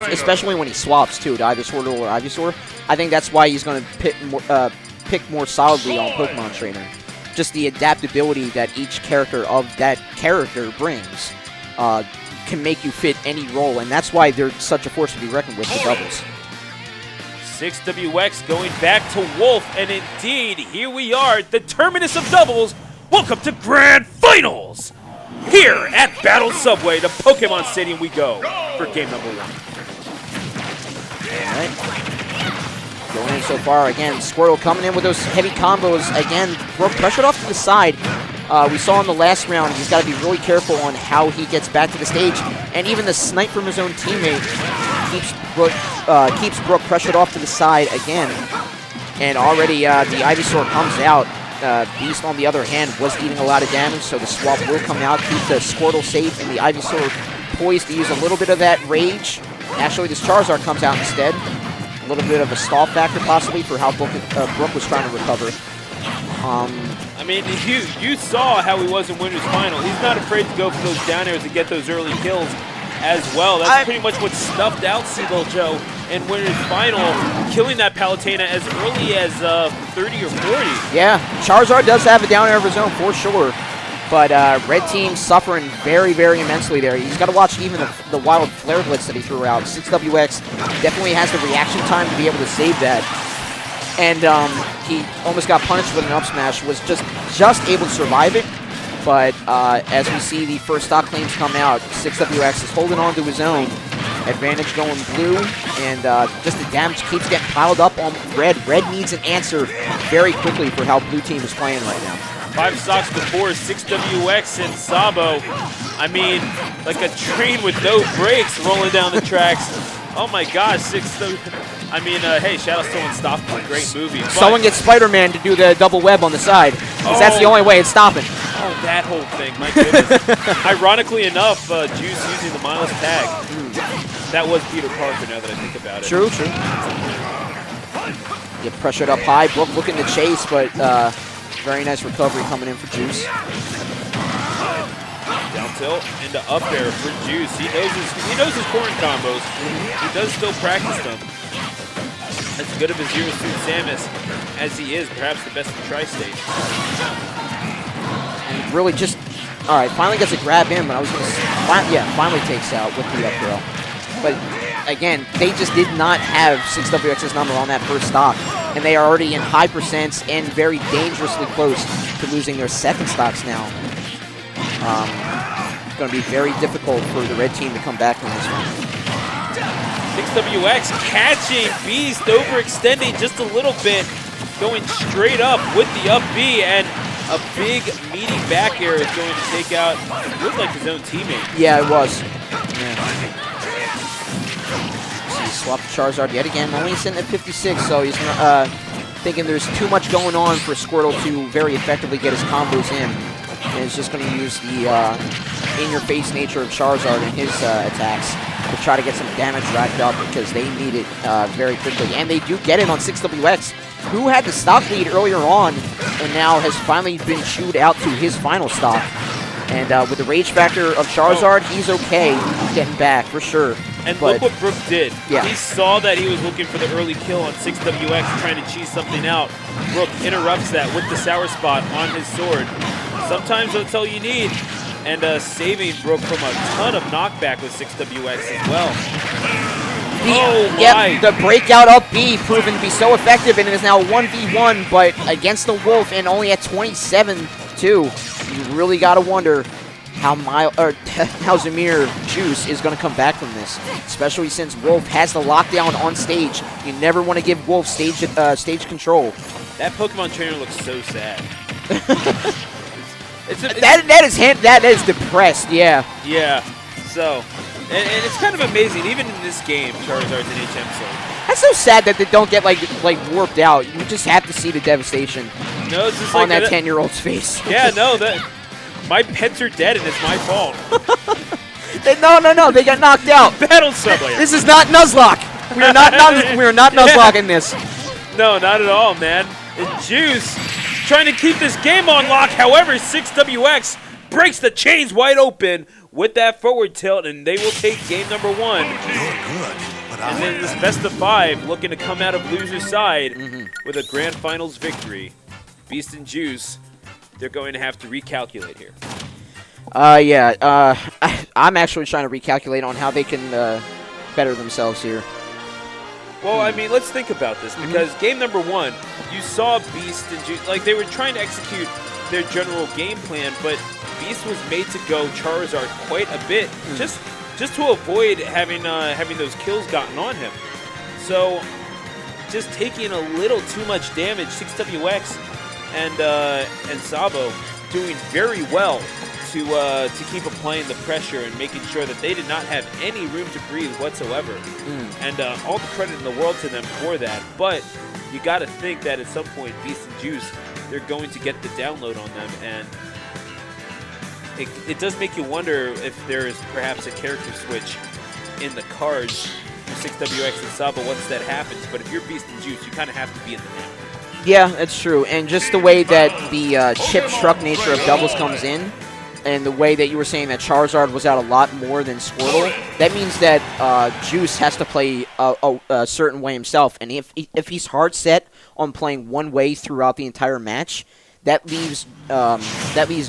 especially when he swaps too to either Squirtle or Ivysaur. I think that's why he's going to pick more solidly on Pokemon Trainer. Just the adaptability that each character of that character brings can make you fit any role, and that's why they're such a force to be reckoned with, the doubles. 6WX going back to Wolf, and indeed, here we are, the terminus of doubles. Welcome to Grand Finals! Here at Battle Subway, the Pokemon Stadium we go for game number 1. Alright. Going in so far, again, Squirtle coming in with those heavy combos. Again, Brook pressured off to the side. We saw in the last round, he's got to be really careful on how he gets back to the stage. And even the snipe from his own teammate keeps Brook pressured off to the side again. And already the Ivysaur comes out. Beast, on the other hand, was eating a lot of damage, so the swap will come out, keep the Squirtle safe, and the Ivysaur poised to use a little bit of that rage. Actually, this Charizard comes out instead. A little bit of a stall factor, possibly, for how Brook was trying to recover. I mean, you saw how he was in Winner's Final. He's not afraid to go for those down airs and get those early kills as well. That's pretty much what stuffed out Seagull Joe in Winner's Final, killing that Palutena as early as 30 or 40. Yeah, Charizard does have a down air of his own, for sure. But Red Team suffering very, very immensely there. He's got to watch even the wild Flare Blitz that he threw out. 6WX definitely has the reaction time to be able to save that. And he almost got punished with an up smash, was just able to survive it. But as we see the first stock claims come out, 6WX is holding on to his own. Advantage going blue, and just the damage keeps getting piled up on red. Red needs an answer very quickly for how blue team is playing right now. 5 stocks before 6WX and Sabo. I mean, like a train with no brakes rolling down the tracks. Oh my gosh, 6W. I mean, hey, Shadow Stolen Stop is a great movie. Someone gets Spider-Man to do the double web on the side, because that's the only way it's stopping. Oh, that whole thing, my goodness. Ironically enough, Juice using the Miles tag. That was Peter Parker, now that I think about it. True. Get pressured up high. Brook looking to chase, but very nice recovery coming in for Juice. Down tilt into up air for Juice. He knows his corn combos. He does still practice them. As good of a Zero Suit Samus as he is, perhaps the best in Tri-State. And really just, all right, finally gets a grab in, but I was going to, finally takes out with the up throw. But again, they just did not have 6WX's number on that first stock, and they are already in high percents and very dangerously close to losing their second stocks now. It's going to be very difficult for the red team to come back from this one. 6WX catching Beast, overextending just a little bit, going straight up with the up B, and a big meaty back air is going to take out, it looked like his own teammate. Yeah, it was. Yeah. So he swapped Charizard yet again, only sitting at 56, so he's thinking there's too much going on for Squirtle to very effectively get his combos in. And he's just going to use the in-your-face nature of Charizard in his attacks to try to get some damage racked up, because they need it very quickly. And they do get it on 6WX, who had the stock lead earlier on and now has finally been chewed out to his final stock. And with the rage factor of Charizard, he's okay getting back for sure. And look what Brook did. Yeah. He saw that he was looking for the early kill on 6WX, trying to cheese something out. Brook interrupts that with the Sour Spot on his sword. Sometimes that's all you need. And saving Brook from a ton of knockback with 6WX as well. Yep, the breakout up B proven to be so effective, and it is now 1v1, but against the Wolf and only at 27-2. You really got to wonder how Zamir Juice is going to come back from this, especially since Wolf has the lockdown on stage. You never want to give Wolf stage control. That Pokemon trainer looks so sad. That is depressed, yeah. Yeah, so, and it's kind of amazing, even in this game, Charizard's an HM soul. That's so sad that they don't get like warped out. You just have to see the devastation on that 10-year-old's face. Yeah, no, my pets are dead and it's my fault. No, they got knocked out. Battle Subway. This is not Nuzlocke. We are not Nuzlocke in this. No, not at all, man. And Juice trying to keep this game on lock. However, 6WX breaks the chains wide open with that forward tilt, and they will take game number 1. And then this best of 5 looking to come out of loser's side with a grand finals victory. Beast and Juice, they're going to have to recalculate here. I'm actually trying to recalculate on how they can better themselves here. Well, I mean, let's think about this, because game number 1, you saw Beast and Juice, like they were trying to execute their general game plan, but Beast was made to go Charizard quite a bit, just to avoid having those kills gotten on him. So, just taking a little too much damage. 6WX and Sabo doing very well to keep applying the pressure and making sure that they did not have any room to breathe whatsoever. And all the credit in the world to them for that. But you got to think that at some point, Beast and Juice, they're going to get the download on them, and it does make you wonder if there is perhaps a character switch in the cards for 6WX and Sabo once that happens. But if you're Beast and Juice, you kind of have to be in the now. Yeah, that's true. And just the way that the chip truck nature of doubles comes in, and the way that you were saying that Charizard was out a lot more than Squirtle, that means that Juice has to play a certain way himself. And if he's hard set on playing one way throughout the entire match, that leaves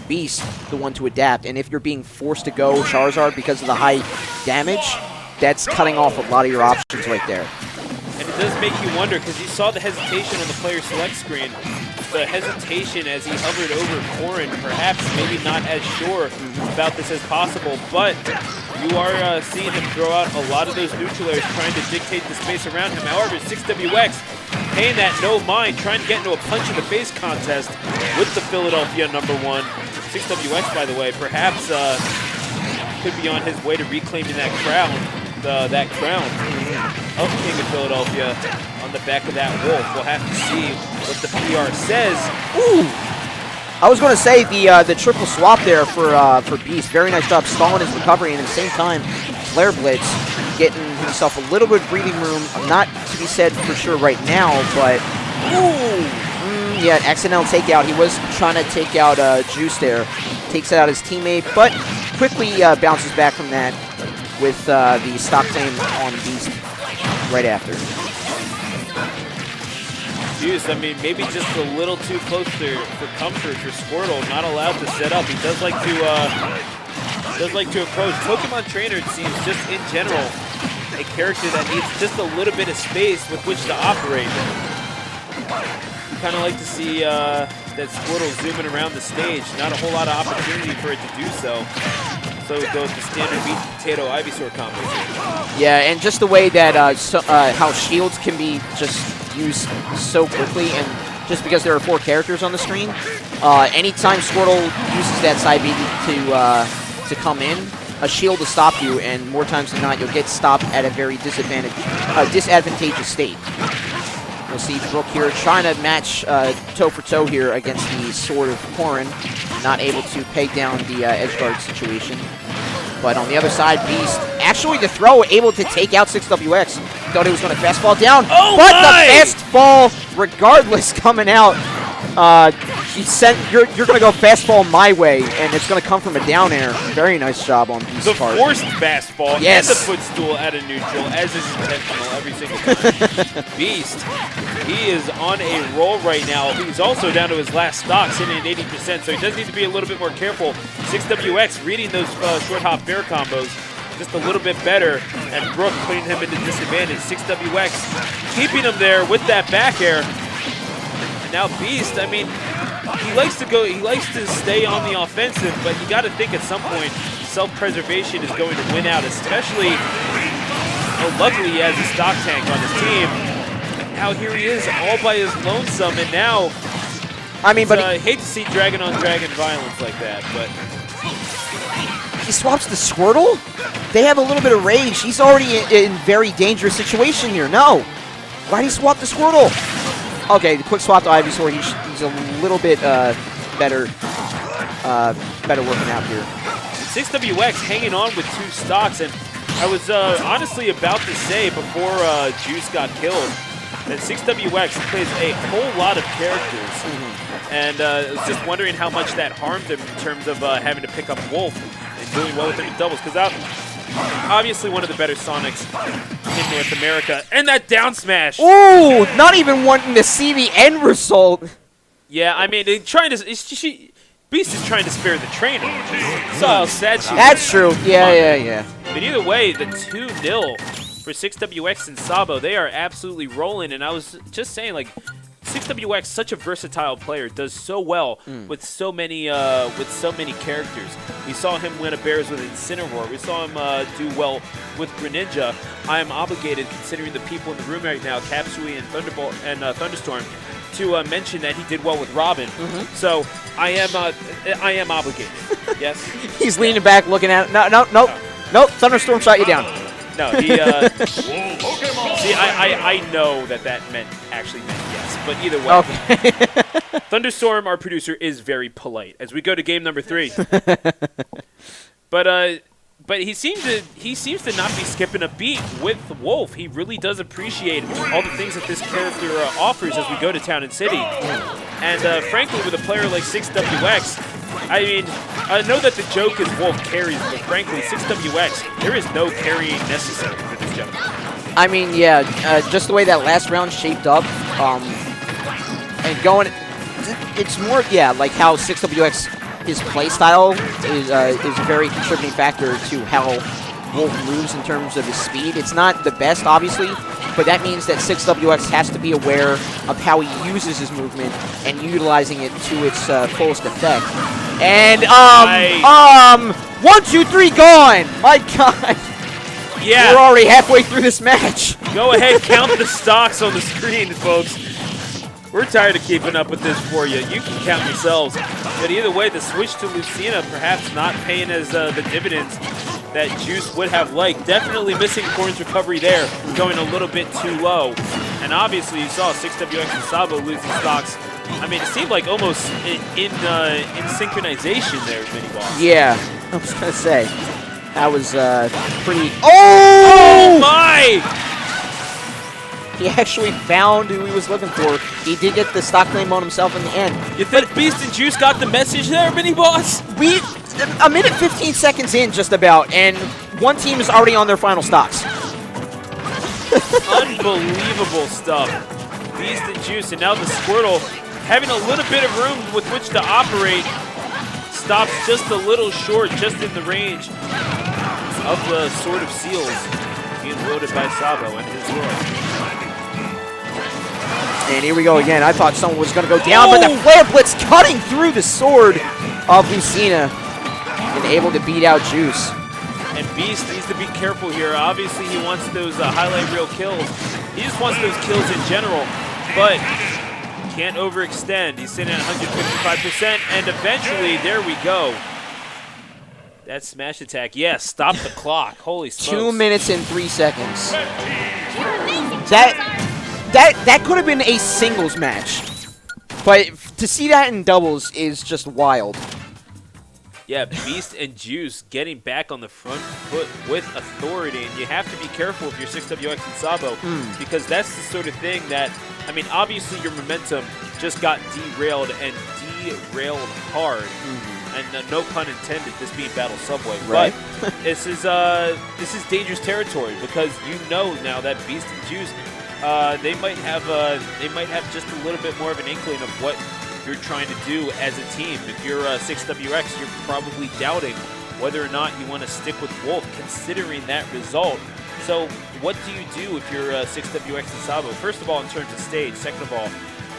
Beast the one to adapt. And if you're being forced to go Charizard because of the high damage, that's cutting off a lot of your options right there. And it does make you wonder, because you saw the hesitation on the player select screen. The hesitation as he hovered over Corrin, perhaps maybe not as sure about this as possible, but you are seeing him throw out a lot of those neutral airs, trying to dictate the space around him. However, 6WX paying that no mind, trying to get into a punch-in-the-face contest with the Philadelphia #1. 6WX, by the way, perhaps could be on his way to reclaiming that crown, that crown of King of Philadelphia on the back of that wolf. We'll have to see what the PR says. Ooh! I was going to say the triple swap there for Beast. Very nice job stalling his recovery, and at the same time, Flare Blitz getting himself a little bit of breathing room. Not to be said for sure right now, but yeah, accidental takeout. He was trying to take out Juice there. Takes out his teammate, but quickly bounces back from that with the stock claim on Beast right after. Juice, I mean, maybe just a little too close for comfort for Squirtle, not allowed to set up. He does like to approach. Pokemon Trainer, it seems, just in general, a character that needs just a little bit of space with which to operate. You kind of like to see that Squirtle zooming around the stage. Not a whole lot of opportunity for it to do so. So it goes the standard meat potato Ivysaur combo. Yeah, and just the way that how shields can be just used so quickly, and just because there are 4 characters on the screen, anytime Squirtle uses that side B to come in, a shield will stop you, and more times than not, you'll get stopped at a very disadvantageous state. We'll see Brook here trying to match toe for toe here against the Sword of Corrin, not able to peg down the edge guard situation. But on the other side, Beast, actually the throw, able to take out 6WX. Thought he was going to fastball down, but the fastball, regardless, coming out. He said, "You're going to go fastball my way," and it's going to come from a down air. Very nice job on Beast's part. The forced fastball yes. And the footstool at a neutral, as is intentional every single time. Beast, he is on a roll right now. He's also down to his last stock, sitting at 80%, so he does need to be a little bit more careful. 6WX reading those short hop fair combos just a little bit better, and Brook putting him into disadvantage. 6WX keeping him there with that back air. And now Beast, I mean, he likes to stay on the offensive, but you got to think at some point self-preservation is going to win out, especially, luckily he has a stock tank on his team. And now here he is all by his lonesome, and now, I mean, but I hate to see dragon on dragon violence like that, but he swaps the Squirtle? They have a little bit of rage. He's already in very dangerous situation here. No. Why did he swap the Squirtle? Okay, the quick swap to Ivysaur. He's a little bit better working out here. 6WX hanging on with 2 stocks, and I was honestly about to say before Juice got killed that 6WX plays a whole lot of characters, and I was just wondering how much that harmed him in terms of having to pick up Wolf. And doing well with him in doubles because obviously one of the better Sonics in North America. And that down smash. Ooh, not even wanting to see the end result. Yeah, I mean, Beast is trying to spare the trainer. So how sad she is. That's true. Yeah. But either way, the 2-0 for 6WX and Sabo, they are absolutely rolling. And I was just saying, like, 6WX, such a versatile player, does so well with so many characters. We saw him win a Bears with Incineroar. We saw him do well with Greninja. I am obligated, considering the people in the room right now, Capsui and Thunderbolt and Thunderstorm, to mention that he did well with Robin. So I am obligated. Yes. He's leaning back, looking at it. No. Thunderstorm shot you down. No, he. See, I know that actually meant yes, but either way. Okay. Thunderstorm, our producer, is very polite as we go to game number 3. But he seems to not be skipping a beat with Wolf. He really does appreciate all the things that this character offers as we go to Town and City. And frankly, with a player like 6WX, I mean, I know that the joke is Wolf carries, but frankly, 6WX, there is no carrying necessary for this gentleman. I mean, yeah, just the way that last round shaped up, and going, it's more, yeah, like how 6WX, his playstyle is a very contributing factor to how Wolf moves in terms of his speed. It's not the best, obviously, but that means that 6WX has to be aware of how he uses his movement and utilizing it to its fullest effect. And, 1, 2, 3, gone! My God! Yeah. We're already halfway through this match. Go ahead, count the stocks on the screen, folks. We're tired of keeping up with this for you. You can count yourselves. But either way, the switch to Lucina perhaps not paying as the dividends that Juice would have liked. Definitely missing Corn's recovery there, going a little bit too low. And obviously, you saw 6WX and Sabo losing stocks. I mean, it seemed like almost in synchronization there, Mini-Boss. Yeah, I was going to say. That was pretty... Oh my! He actually found who he was looking for. He did get the stock claim on himself in the end. You think Beast and Juice got the message there, Mini-Boss? A minute 15 seconds in, just about, and one team is already on their final stocks. Unbelievable stuff. Beast and Juice, and now the Squirtle having a little bit of room with which to operate. Stops just a little short, just in the range of the Sword of Seals being wielded by Sabo and his world. And here we go again. I thought someone was going to go down, but the Flare Blitz cutting through the sword of Lucina and able to beat out Juice. And Beast needs to be careful here. Obviously, he wants those highlight reel kills. He just wants those kills in general, but can't overextend. He's sitting at 155%, and eventually, there we go. That smash attack, yes, stop the clock. Holy smokes. 2 minutes and 3 seconds. That could have been a singles match, but to see that in doubles is just wild. Yeah, Beast and Juice getting back on the front foot with authority, and you have to be careful if you're 6WX and Sabo, because that's the sort of thing that, I mean, obviously your momentum just got derailed, and derailed hard. And no pun intended, this being Battle Subway. Right. But this is dangerous territory, because you know now that Beast and Juice, they might have just a little bit more of an inkling of what you're trying to do as a team. If you're 6WX, you're probably doubting whether or not you want to stick with Wolf, considering that result. So what do you do if you're 6WX and Sabo? First of all, in terms of stage. Second of all,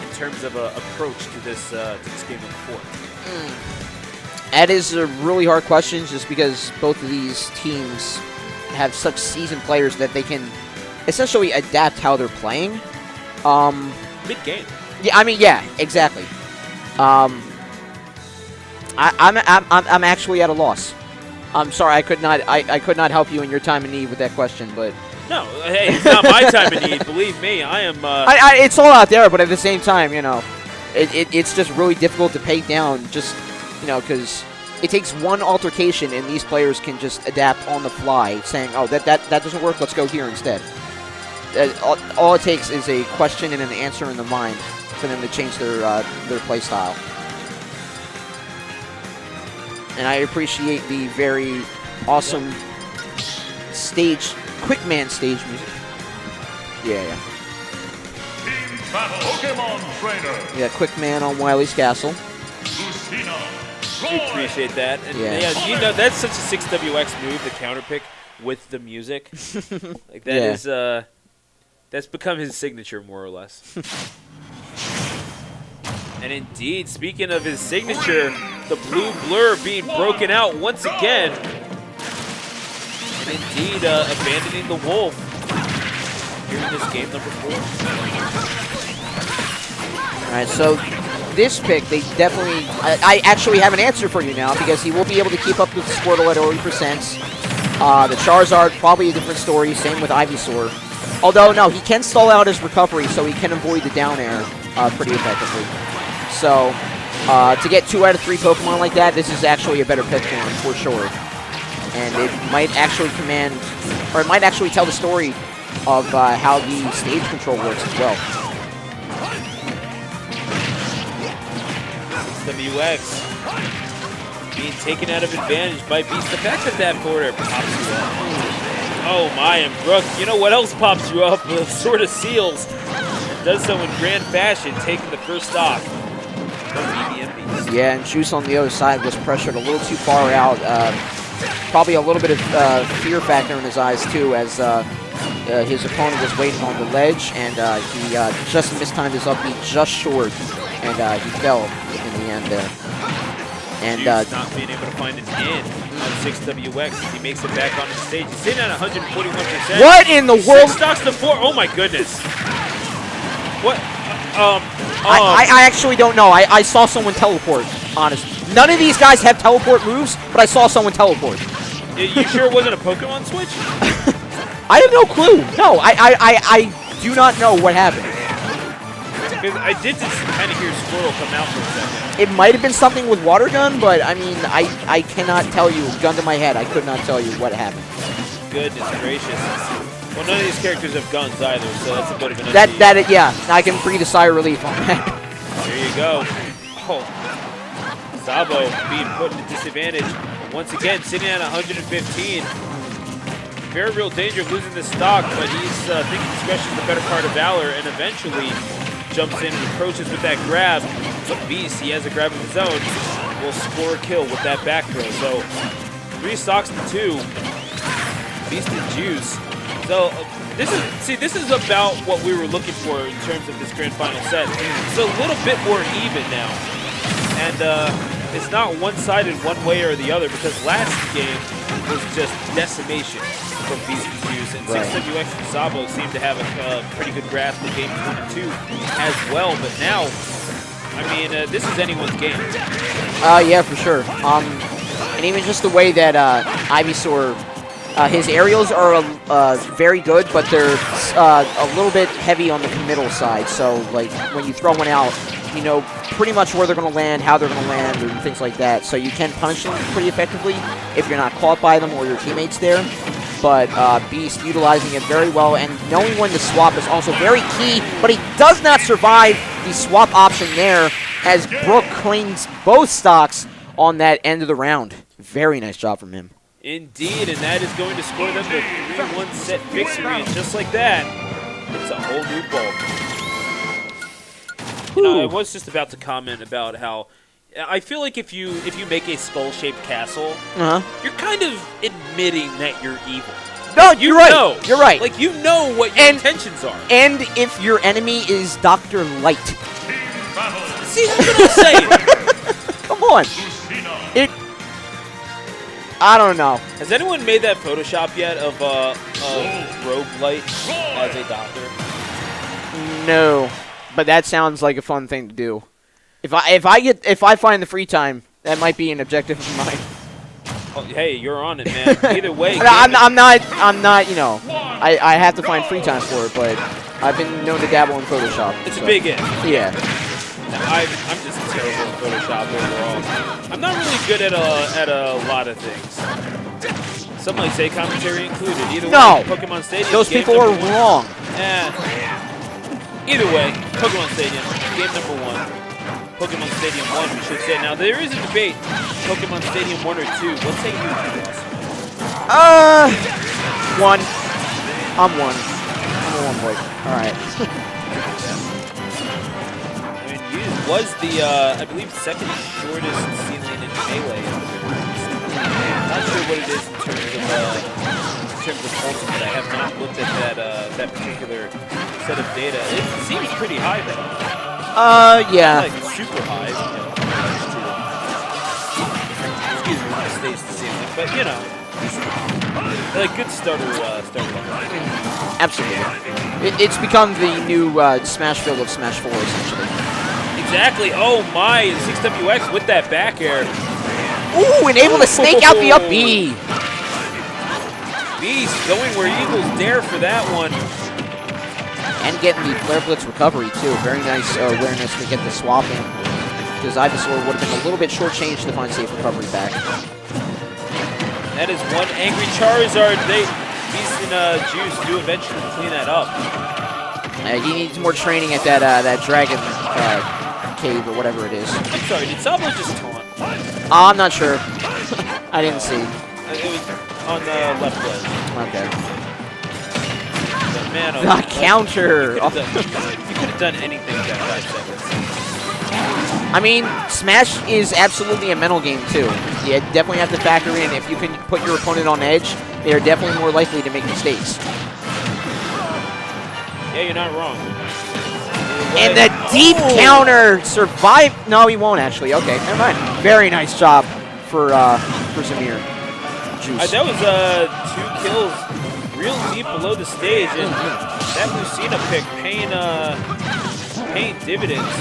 in terms of approach to this game of 4. That is a really hard question, just because both of these teams have such seasoned players that they can essentially adapt how they're playing. Mid-game. Yeah, I mean, yeah, exactly. I'm actually at a loss. I'm sorry, I could not help you in your time of need with that question, but no, hey, it's not my time of need. Believe me, I am. It's all out there, but at the same time, you know, it's just really difficult to peg down. Just, you know, because it takes one altercation, and these players can just adapt on the fly, saying, "Oh, that doesn't work. Let's go here instead." All it takes is a question and an answer in the mind for them to change their play style. and I appreciate the very awesome stage, quick man stage music. Yeah. Pokemon Trainer. Yeah, quick man on Wily's Castle. We appreciate that. And yeah, you know, that's such a 6WX move, the counter pick with the music. Like that is that's become his signature more or less. And indeed, speaking of his signature, the blue blur being broken out once again. And indeed, abandoning the wolf here in this game number 4. All right, so this pick, they definitely... I actually have an answer for you now because he will be able to keep up with Squirtle at 80%. The Charizard, probably a different story. Same with Ivysaur. Although, no, he can stall out his recovery, so he can avoid the down air pretty effectively. So, to get 2 out of 3 Pokemon like that, this is actually a better pick for him, for sure. And it might actually command... Or it might actually tell the story of how the stage control works as well. SSBU being taken out of advantage by Beast. The fact that that border pops you up. Oh my, and Brooke, you know what else pops you up? The Sword of Seals. And does so in grand fashion, taking the first stock. Yeah, and Juice on the other side was pressured a little too far out. Probably a little bit of fear factor in his eyes too, as his opponent was waiting on the ledge, and he just mistimed his up beat just short, and he fell in the end there. And Juice not being able to find an in on 6WX as he makes it back on the stage. He's sitting at 141%. What in the world? 6 stocks to 4. Oh my goodness. What? I actually don't know. I saw someone teleport, honestly. None of these guys have teleport moves, but I saw someone teleport. You sure it wasn't a Pokemon switch? I have no clue. No, I do not know what happened. Because I did just kind of hear Squirtle come out for a second. It might have been something with water gun, but I mean, I cannot tell you. Gun to my head, I could not tell you what happened. Goodness gracious. Well, none of these characters have guns either, so that's a bit of an yeah, I can breathe a sigh of relief on that. There you go. Oh, Sabo being put at disadvantage. Once again, sitting at 115. Very real danger of losing the stock, but he's thinking discretion is the better part of valor, and eventually jumps in and approaches with that grab. But Beast, he has a grab of his own, will score a kill with that back throw. So 3 stocks to 2. Beast and Juice. So this is about what we were looking for in terms of this grand final set. It's a little bit more even now, and it's not one-sided one way or the other, because last game was just decimation from Beast and Juice, and 6WX and Sabo seemed to have a pretty good grasp of games 1 and 2 as well. But now, I mean, this is anyone's game. Yeah, for sure. And even just the way that Ivysaur, his aerials are very good, but they're a little bit heavy on the committal side. So, like, when you throw one out, you know pretty much where they're going to land, how they're going to land, and things like that. So you can punish them pretty effectively if you're not caught by them or your teammates there. But Beast utilizing it very well, and knowing when to swap is also very key, but he does not survive the swap option there as Brooke claims both stocks on that end of the round. Very nice job from him. Indeed, and that is going to score them the 3-1 set victory, and just like that, it's a whole new ball. You know, I was just about to comment about how I feel like if you make a skull-shaped castle, you're kind of admitting that you're evil. No, you're right. You're right. Like, you know what your intentions are. And if your enemy is Dr. Light. See, that's what I'm saying. Come on. I don't know. Has anyone made that Photoshop yet of Roguelite as a doctor? No. But that sounds like a fun thing to do. If I find the free time, that might be an objective of mine. Oh, hey, you're on it, man. Either way, I'm not. You know, I have to find free time for it, but I've been known to dabble in Photoshop. It's a big if. Yeah. I'm just terrible in Photoshop overall. I'm not really good at a lot of things. Some might say commentary included. Either way, Pokemon Stadium. Those people are wrong. Either way, Pokemon Stadium, game number 1. Pokemon Stadium 1, we should say. Now, there is a debate, Pokemon Stadium 1 or 2. What say you, Ross? 1. I'm 1. I'm a 1 boy. All right. I mean, you was the, I believe, second shortest ceiling in Melee. Not sure what it is in terms of ultimate. I have not looked at that particular set of data. It seems pretty high though. Yeah. Like super high. Excuse me, when it stays the ceiling, but you know, like good starter level. Absolutely. It's become the new Smashville of Smash 4 essentially. Exactly. Oh my, 6WX with that back air. Ooh, and able to snake out the up B. Beast going where Eagles dare for that one. And getting the Flare Blitz recovery, too. Very nice awareness to get the swap in. Because Ivysaur would have been a little bit shortchanged to find safe recovery back. That is one angry Charizard. Beast and Juice do eventually clean that up. He needs more training at that Dragon Cave or whatever it is. I'm sorry, did Sabo just taunt? I'm not sure. I didn't see. It was on the left leg. Okay. But man, the counter! You could have done anything with that 5 seconds. I mean, Smash is absolutely a mental game, too. You definitely have to factor in if you can put your opponent on edge, they are definitely more likely to make mistakes. Yeah, you're not wrong. And the deep counter survive. No, he won't actually. Okay, never mind. Very nice job for Zamir. Juice. That was 2 kills real deep below the stage, and that Lucina pick paying dividends.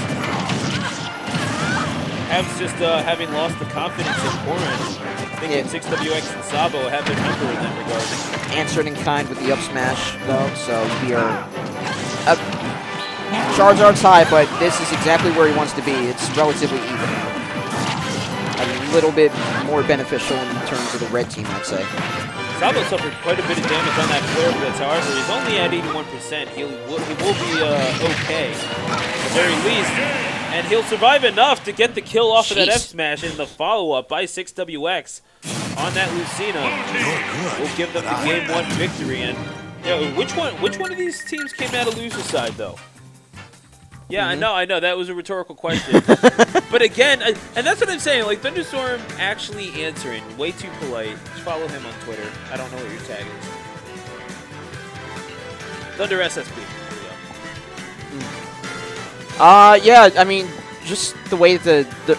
Habs just having lost the confidence in Corrin. I think 6WX and Sabo have their number in that regard. Answered in kind with the up smash, though, so we are Charizard's high, but this is exactly where he wants to be. It's relatively even. A little bit more beneficial in terms of the red team, I'd say. Sabo suffered quite a bit of damage on that Flare Blitz. However, he's only at 81%. He will be okay, at the very least. And he'll survive enough to get the kill off of that F smash in the follow-up by 6WX on that Lucina. Will give them the Game 1 victory. And you know, which one of these teams came out a loser side, though? Yeah, I know. That was a rhetorical question. But again, and that's what I'm saying. Like, Thunderstorm actually answering. Way too polite. Just follow him on Twitter. I don't know what your tag is. Thunder SSB. Yeah, I mean, just the way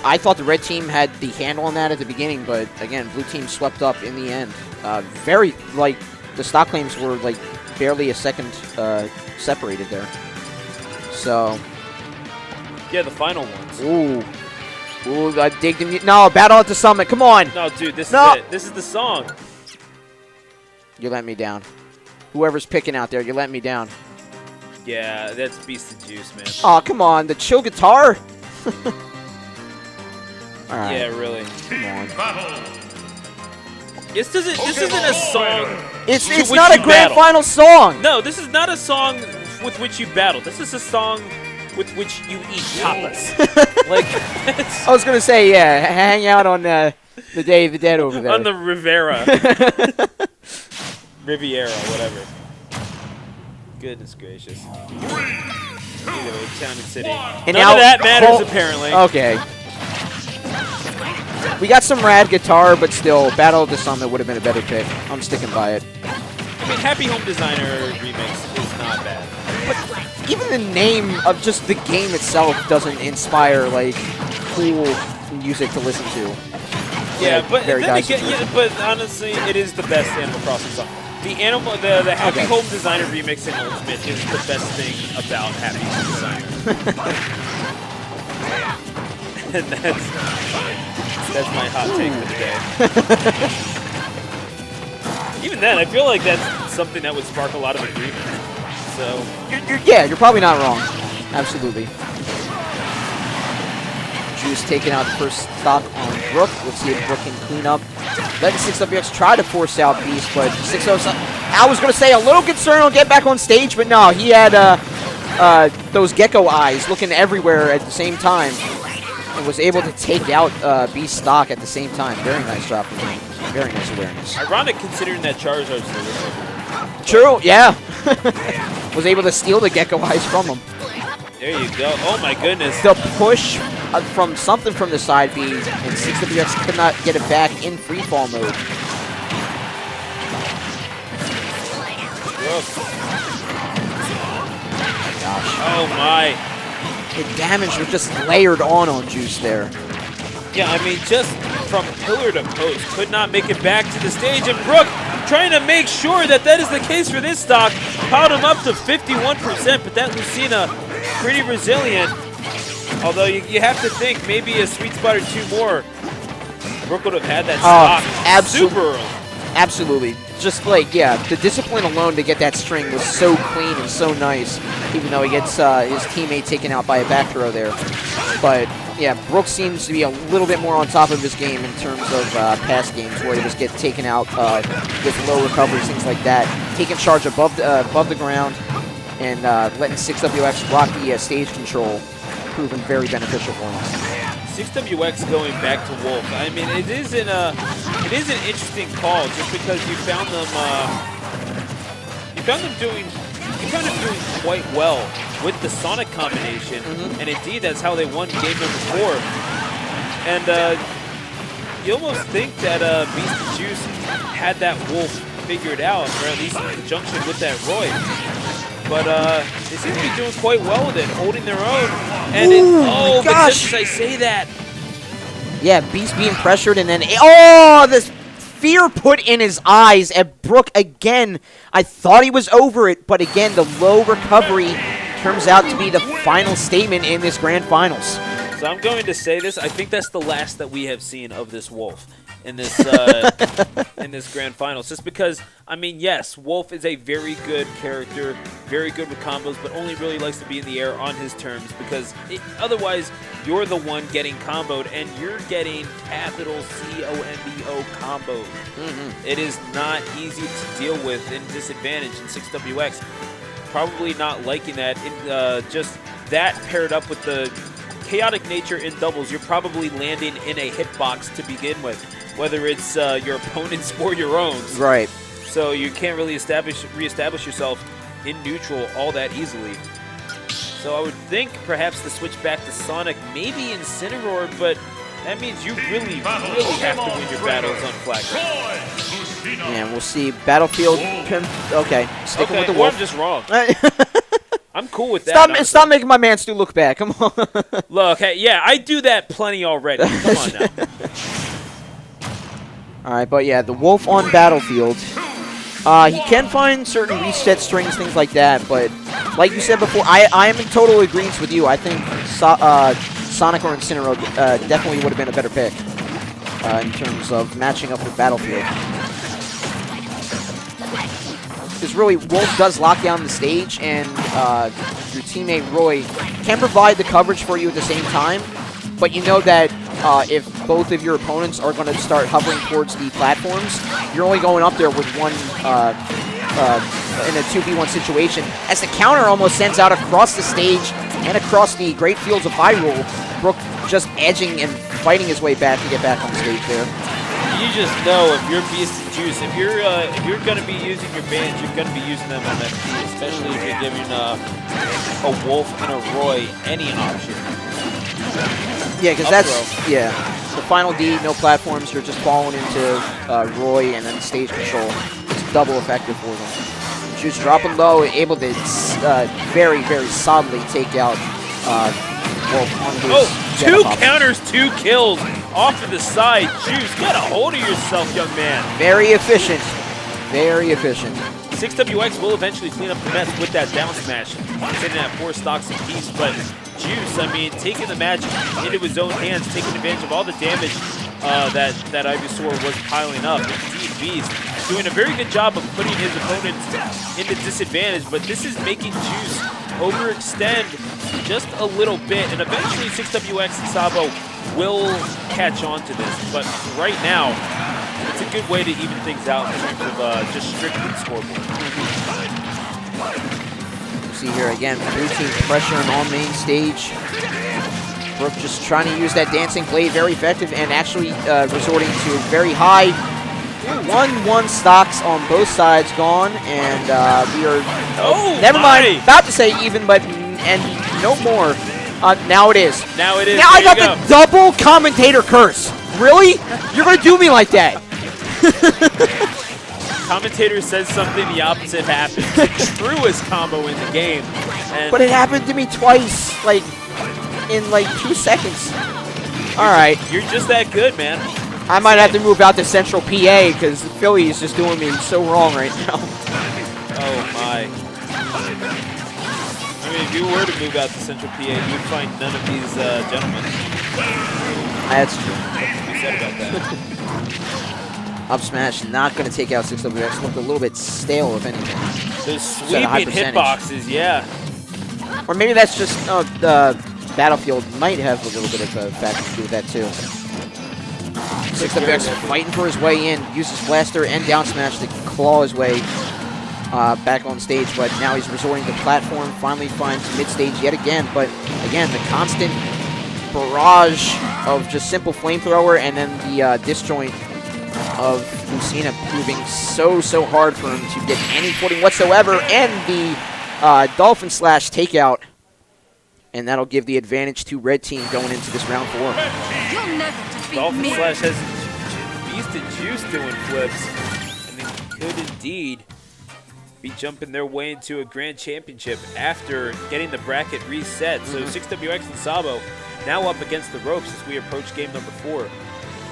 I thought the red team had the handle on that at the beginning, but again, blue team swept up in the end. Very, like, the stock claims were, like, barely a second separated there. So... Yeah, the final ones. Ooh, I dig the no, Battle at the Summit, come on! No, dude, this is it. This is the song. You let me down. Whoever's picking out there, you let me down. Yeah, that's Beast and Juice, man. Oh, come on, the chill guitar? Alright. Yeah, really. Come on. This isn't a song. It's not a grand final song! No, this is not a song with which you battle. This is a song with which you eat tapas. Like, I was gonna say, yeah, hang out on the Day of the Dead over there. On the Riviera, whatever. Goodness gracious. Either way, Town and City. And None of that matters, apparently. Okay. We got some rad guitar, but still, Battle of the Summit would have been a better pick. I'm sticking by it. I mean, Happy Home Designer remix is not bad. But even the name of just the game itself doesn't inspire, like, cool music to listen to. Yeah, but then again, but honestly, it is the best Animal Crossing song. The Happy Home Designer remix in Ultimate is the best thing about Happy Home Designer. And that's my hot take for the day. Even then, I feel like that's something that would spark a lot of agreement. So you're probably not wrong. Absolutely. Juice taking out the first stock on Brook. Let's see if Brook can clean up. Letting 6WX try to force out Beast, but 6WX, I was going to say a little concern on get back on stage, but no, he had those gecko eyes looking everywhere at the same time. and was able to take out Beast stock at the same time. Very nice job from him. Very nice awareness. Ironic considering that Charizard's the True, yeah. Was able to steal the Gecko Eyes from him. There you go. Oh my goodness. The push from something from the side B, and 6WX could not get it back in freefall mode. Gosh. Oh my. The damage was just layered on Juice there. Yeah, I mean, just from pillar to post, could not make it back to the stage. And Brook trying to make sure that that is the case for this stock. Piled him up to 51%, but that Lucina pretty resilient. Although you have to think maybe a sweet spot or two more. Brook would have had that stock super early. Absolutely. Just like, yeah, the discipline alone to get that string was so clean and so nice, even though he gets his teammate taken out by a back throw there. But, yeah, Brook seems to be a little bit more on top of his game in terms of past games where he just gets taken out with low recoveries, things like that. Taking charge above the ground and letting 6WX rock the stage control, proven very beneficial for him. 6WX going back to Wolf. I mean, it is an interesting call just because you found them doing quite well with the Sonic combination, and indeed that's how they won game number 4. And you almost think that Beast and Juice had that Wolf figured out, or at least in conjunction with that Roy. But they seem to be doing quite well with it, holding their own. And oh, but just as I say that. Yeah, Beast being pressured, and then this fear put in his eyes at Brook again. I thought he was over it, but again, the low recovery turns out to be the final statement in this grand finals. So I'm going to say this. I think that's the last that we have seen of this Wolf in this in this grand finals. Just because, I mean, yes, Wolf is a very good character, very good with combos, but only really likes to be in the air on his terms because otherwise you're the one getting comboed, and you're getting capital C-O-M-B-O combos. It is not easy to deal with in disadvantage in 6WX. Probably not liking that. Just that paired up with the chaotic nature in doubles, you're probably landing in a hitbox to begin with, whether it's your opponent's or your own. Right. So you can't really reestablish yourself in neutral all that easily. So I would think perhaps to switch back to Sonic, maybe Incineroar, but that means you really have to win your battles on flag. Yeah, we'll see. Battlefield. Okay, sticking with the Wolf. I'm just wrong. I'm cool with that. Stop making my man Stu look bad. Come on. Look, hey, yeah, I do that plenty already. Come on now. All right, but yeah, the Wolf on Battlefield. He can find certain reset strings, things like that, but like you said before, I am in total agreement with you. I think Sonic or Incineroar definitely would have been a better pick in terms of matching up with Battlefield. Because really, Wolf does lock down the stage, and your teammate Roy can provide the coverage for you at the same time, but you know that if both of your opponents are going to start hovering towards the platforms, you're only going up there with one in a 2v1 situation. As the counter almost sends out across the stage and across the great fields of Hyrule, Brook just edging and fighting his way back to get back on stage there. You just know if you're Beast and Juice, if you're going to be using your bands, you're going to be using them on FD, especially if you're giving a Wolf and a Roy any option. Yeah, because that's, the final D, no platforms, you're just falling into Roy and then stage control. It's double effective for them. Juice dropping low, able to very, very solidly take out Wolf on his two counters, 2 kills off to the side. Juice, get a hold of yourself, young man. Very efficient. Very efficient. 6WX will eventually clean up the mess with that down smash, sitting at 4 stocks apiece, but Juice, I mean, taking the match into his own hands, taking advantage of all the damage that Ivysaur was piling up. Indeed, Beast doing a very good job of putting his opponents into disadvantage, but this is making Juice overextend just a little bit, and eventually 6WX and Sabo will catch on to this, but right now, it's a good way to even things out in terms of just strictly scoreboard. See here again, blue team pressuring on main stage. Brook just trying to use that dancing blade, very effective, and actually resorting to very high 1-1 stocks on both sides gone, and we are, never mind, about to say even, but and no more. Now it is. Now it is. Now I got the double commentator curse. Really? You're going to do me like that? Commentator says something, the opposite happens. The truest combo in the game. And but it happened to me twice, like, in like 2 seconds. All right. You're just that good, man. I might have to move out to Central PA because Philly is just doing me so wrong right now. Oh, my. I mean, if you were to move out to Central PA, you would find none of these gentlemen. That's true. What can be said about that? Up smash, not going to take out 6WX. Looked a little bit stale, if anything. Those sweeping hitboxes, yeah. Or maybe that's just the Battlefield might have a little bit of a factor to do with that, too. 6WX fighting for his way in, uses blaster and down smash to claw his way back on stage, but now he's resorting to platform, finally finds mid-stage yet again, but again, the constant barrage of just simple flamethrower and then the disjoint of Lucina proving so hard for him to get any footing whatsoever, and the Dolphin Slash takeout, and that'll give the advantage to Red Team going into this round 4. You'll never defeat Dolphin me. Slash has Beast and Juice doing flips, and they could indeed be jumping their way into a grand championship after getting the bracket reset. So 6WX and Sabo now up against the ropes as we approach game number 4.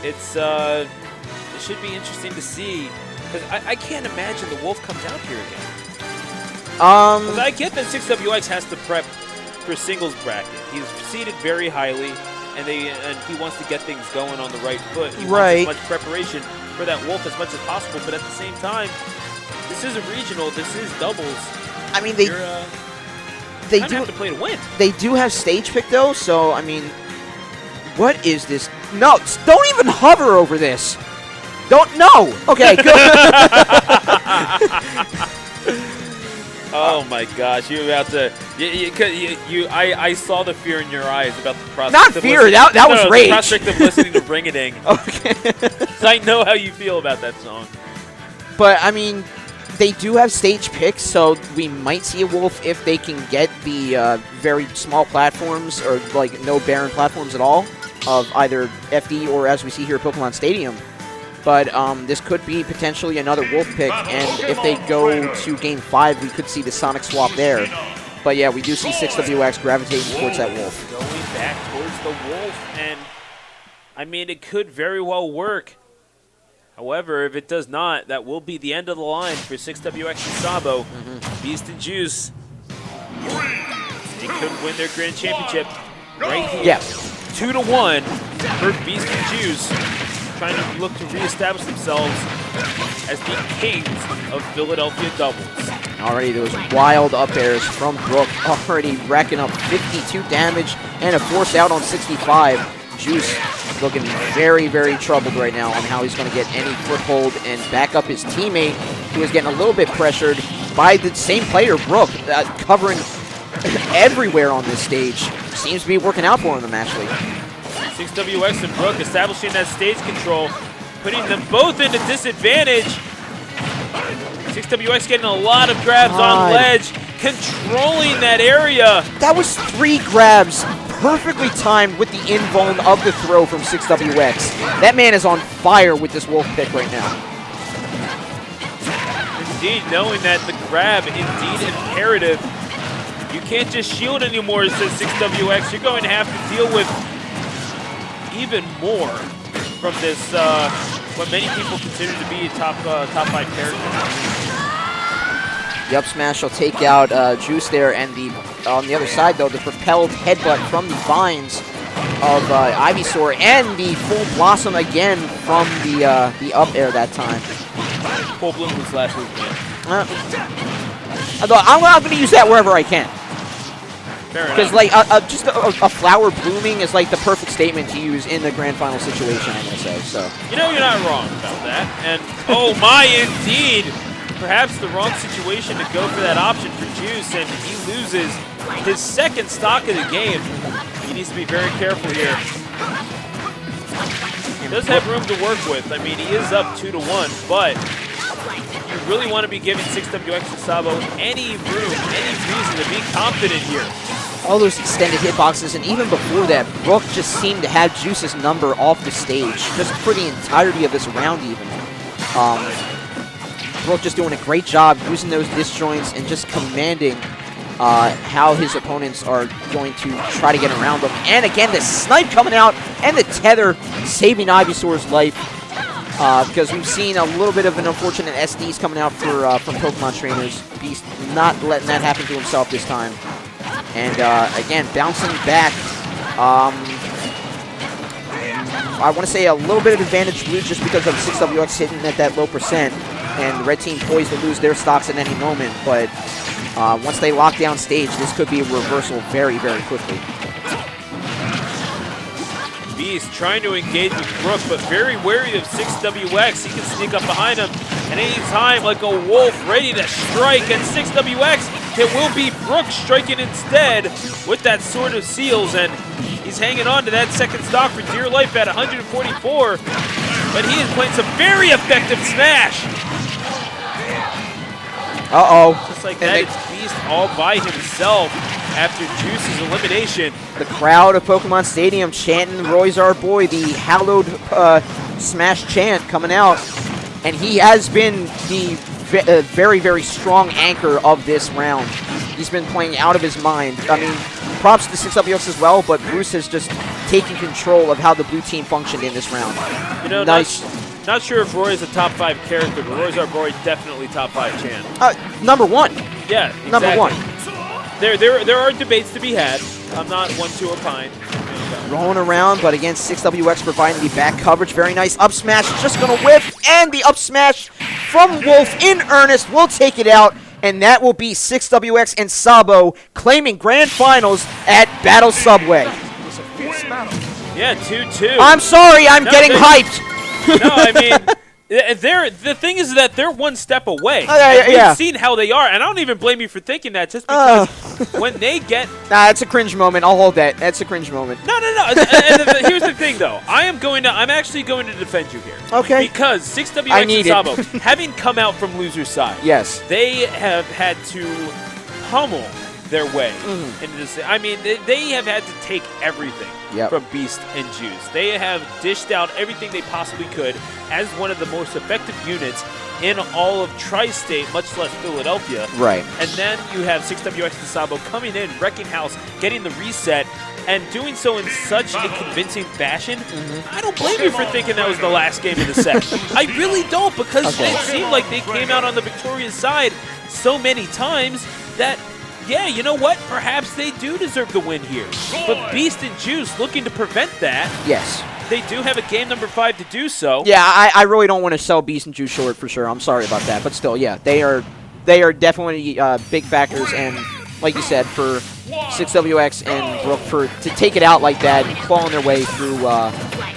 It's it should be interesting to see, because I can't imagine the Wolf comes out here again. Because I get that 6WX has to prep for singles bracket. He's seeded very highly, and he wants to get things going on the right foot. He wants as much preparation for that Wolf as much as possible, but at the same time, this is a regional. This is doubles. I mean, they do have to play to win. They do have stage pick though, so I mean, what is this? No, don't even hover over this. Don't no. Okay, good. Oh my gosh, you're about to. I saw the fear in your eyes about the prospect. Not fear. That was rage. The prospect of listening to Ring a Ding. Okay. So I know how you feel about that song. But I mean, they do have stage picks, so we might see a Wolf if they can get the very small platforms, or like no barren platforms at all, of either FD or as we see here at Pokemon Stadium. But this could be potentially another Wolf pick, and if they go to Game 5, we could see the Sonic swap there. But yeah, we do see 6WX gravitating towards that Wolf. Going back towards the Wolf, and I mean, it could very well work. However, if it does not, that will be the end of the line for 6WX and Sabo. Beast and Juice, they could win their grand championship right here. Yeah. 2-1 for Beast and Juice, trying to look to reestablish themselves as the kings of Philadelphia doubles. Already those wild up airs from Brook, already racking up 52 damage and a force out on 65. Juice looking very troubled right now on how he's going to get any foothold and back up his teammate, who is getting a little bit pressured by the same player, Brook, covering everywhere on this stage. Seems to be working out for him, actually. 6WX and Brook establishing that stage control, putting them both into disadvantage. 6WX getting a lot of grabs on ledge, controlling that area. That was 3 grabs, perfectly timed with the invuln of the throw from 6WX. That man is on fire with this Wolf pick right now. Indeed, knowing that the grab indeed imperative. You can't just shield anymore, says 6WX. You're going to have to deal with even more from this, what many people consider to be a top 5 character. The up smash will take out Juice there, and on the other side, though, the propelled headbutt from the vines of Ivysaur, and the full blossom again from the up air that time. Full bloom was last week, man. I'm going to use that wherever I can. Because like just a flower blooming is like the perfect statement to use in the grand final situation, I'm going to say. So you know you're not wrong about that. And oh my, indeed. Perhaps the wrong situation to go for that option for Juice, and he loses his second stock of the game. He needs to be very careful here. He does have room to work with. I mean, he is up 2-1, but you really want to be giving 6WX and Sabo any room, any reason to be confident here. All those extended hitboxes, and even before that, Brook just seemed to have Juice's number off the stage, just for the entirety of this round even. Brook just doing a great job using those disjoints and just commanding how his opponents are going to try to get around them. And again, the snipe coming out and the tether saving Ivysaur's life. Because we've seen a little bit of an unfortunate SDs coming out for from Pokemon trainers. Beast not letting that happen to himself this time. And again, bouncing back. I want to say a little bit of advantage to lose just because of 6WX hitting at that low percent. And the red team poised to lose their stocks at any moment. But once they lock down stage, this could be a reversal very, very quickly. Beast trying to engage with Brook, but very wary of 6WX. He can sneak up behind him at any time like a wolf ready to strike. And 6WX, it will be Brook striking instead with that Sword of Seals. And he's hanging on to that second stock for dear life at 144. But he is playing some very effective Smash. Uh-oh. Just like that, it's Beast all by himself after Juice's elimination. The crowd of Pokemon Stadium chanting Roy's our boy, the hallowed Smash chant coming out. And he has been the very, very strong anchor of this round. He's been playing out of his mind. I mean, props to 6WX as well, but Bruce has just taken control of how the blue team functioned in this round. You know, nice. Not sure if Roy is a top 5 character, but Roy's our boy definitely top 5 chant. Number one. Yeah, exactly. Number one. There are debates to be had. I'm not one to opine. Rolling around, but again, 6WX providing the back coverage. Very nice up smash, just gonna whiff, and the up smash from Wolf in earnest will take it out, and that will be 6WX and Sabo claiming grand finals at Battle Subway. Yeah, 2-2. I'm sorry, I'm getting hyped. No, I mean, the thing is that they're one step away. Yeah. We've seen how they are, and I don't even blame you for thinking that, just because when they get... Nah, that's a cringe moment. I'll hold that. That's a cringe moment. No. Here's the thing, though. I'm actually going to defend you here. Okay. Because 6WX and Sabo, having come out from loser's side, yes, they have had to pummel their way into this. I mean, they have had to take everything from Beast and Juice. They have dished out everything they possibly could as one of the most effective units in all of Tri-State, much less Philadelphia. Right. And then you have 6WX and Sabo coming in, wrecking house, getting the reset, and doing so in such a convincing fashion. I don't blame you for thinking that was the last game of the set. I really don't, because it seemed like they came out on the victorious side so many times that, yeah, you know what? Perhaps they do deserve the win here. But Beast and Juice looking to prevent that. Yes. They do have a game number 5 to do so. Yeah, I really don't want to sell Beast and Juice short for sure. I'm sorry about that. But still, yeah, they are definitely big factors. And like you said, for 6WX and Brook to take it out like that, clawing their way through the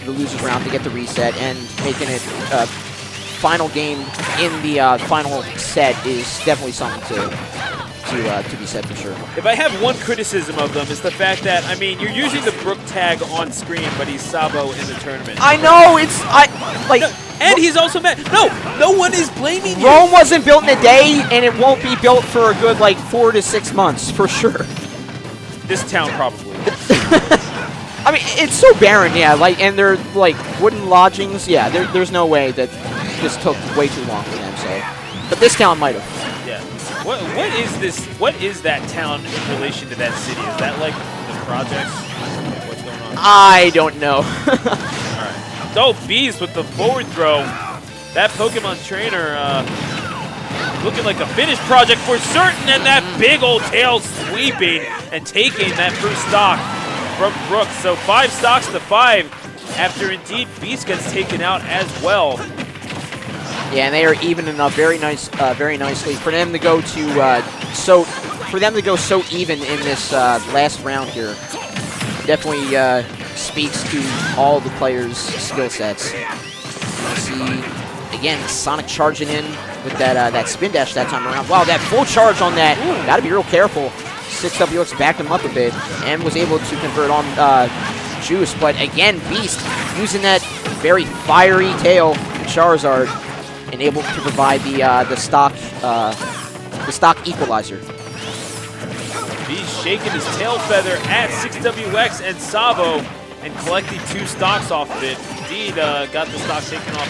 losers round to get the reset and making it final game in the final set is definitely something to be said for sure. If I have one criticism of them, is the fact that, I mean, you're using the Brook tag on screen, but he's Sabo in the tournament. I know, and he's also mad. No one is blaming you. Rome wasn't built in a day, and it won't be built for a good, 4 to 6 months, for sure. This town, probably. I mean, it's so barren, yeah, and they're, wooden lodgings. Yeah, there's no way that this took way too long for them, so. But this town might have. Yeah. What is this? What is that town in relation to that city? Is that like the projects? What's going on? I don't know. Alright. Oh, Beast with the forward throw. That Pokemon trainer looking like a finished project for certain, and that big old tail sweeping and taking that first stock from Brook. So 5 stocks to 5 after indeed Beast gets taken out as well. Yeah, and they are evening up very nicely for them to go to so even in this last round here. Definitely speaks to all the players' skill sets. You see again Sonic charging in with that spin dash that time around. Wow, that full charge on that. Got to be real careful. Juice. 6WX backed him up a bit and was able to convert on Juice. But again, Beast using that very fiery tail from Charizard and able to provide the stock equalizer. Beast shaking his tail feather at 6WX and Sabo and collecting 2 stocks off of it. Indeed, got the stock taken off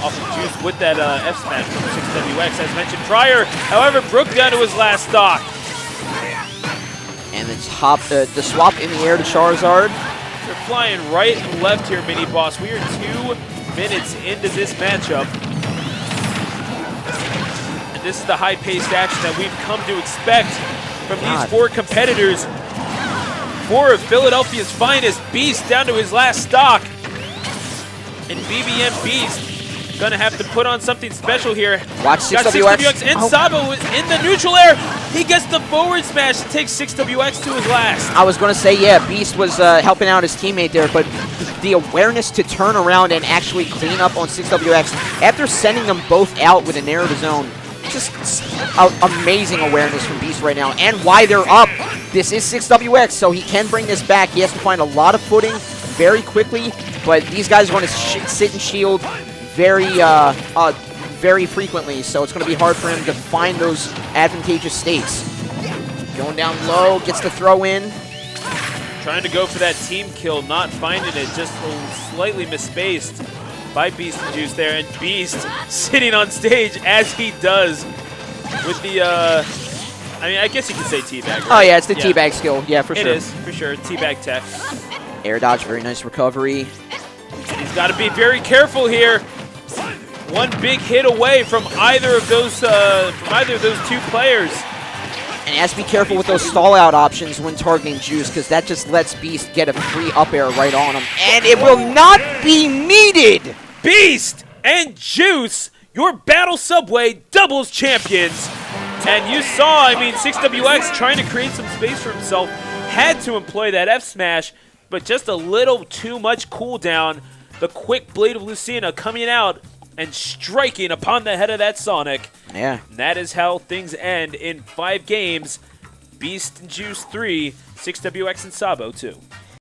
of Juice with that F smash from 6WX as mentioned prior. However, broke down to his last stock. And the swap in the air to Charizard. They're flying right and left here, Mini Boss. We are 2 minutes into this matchup. And this is the high-paced action that we've come to expect from these 4 competitors. 4 of Philadelphia's finest. Beast down to his last stock. And BBM Beast gonna have to put on something special here. Watch 6WX. And Sabo in the neutral air. He gets the forward smash to take 6WX to his last. I was going to say, yeah, Beast was helping out his teammate there, but the awareness to turn around and actually clean up on 6WX after sending them both out with a narrow to zone. Just amazing awareness from Beast right now. And why they're up. This is 6WX, so he can bring this back. He has to find a lot of footing very quickly, but these guys want to sit and shield very frequently, so it's going to be hard for him to find those advantageous states. Going down low, gets the throw in. Trying to go for that team kill, not finding it, just slightly misspaced by Beast and Juice there, and Beast sitting on stage as he does with the, I mean, I guess you could say teabag, right? Oh yeah, it's the teabag skill, yeah, for sure. It is, for sure, teabag tech. Air dodge, very nice recovery. He's got to be very careful here. One big hit away from either of those 2 players. And he has to be careful with those stall out options when targeting Juice, because that just lets Beast get a free up air right on him. And it will not be needed! Beast and Juice, your Battle Subway doubles champions. And you saw, I mean, 6WX trying to create some space for himself, had to employ that F smash, but just a little too much cooldown. The quick Blade of Lucina coming out and striking upon the head of that Sonic. Yeah. And that is how things end in 5 games. Beast and Juice 3, 6WX and Sabo 2.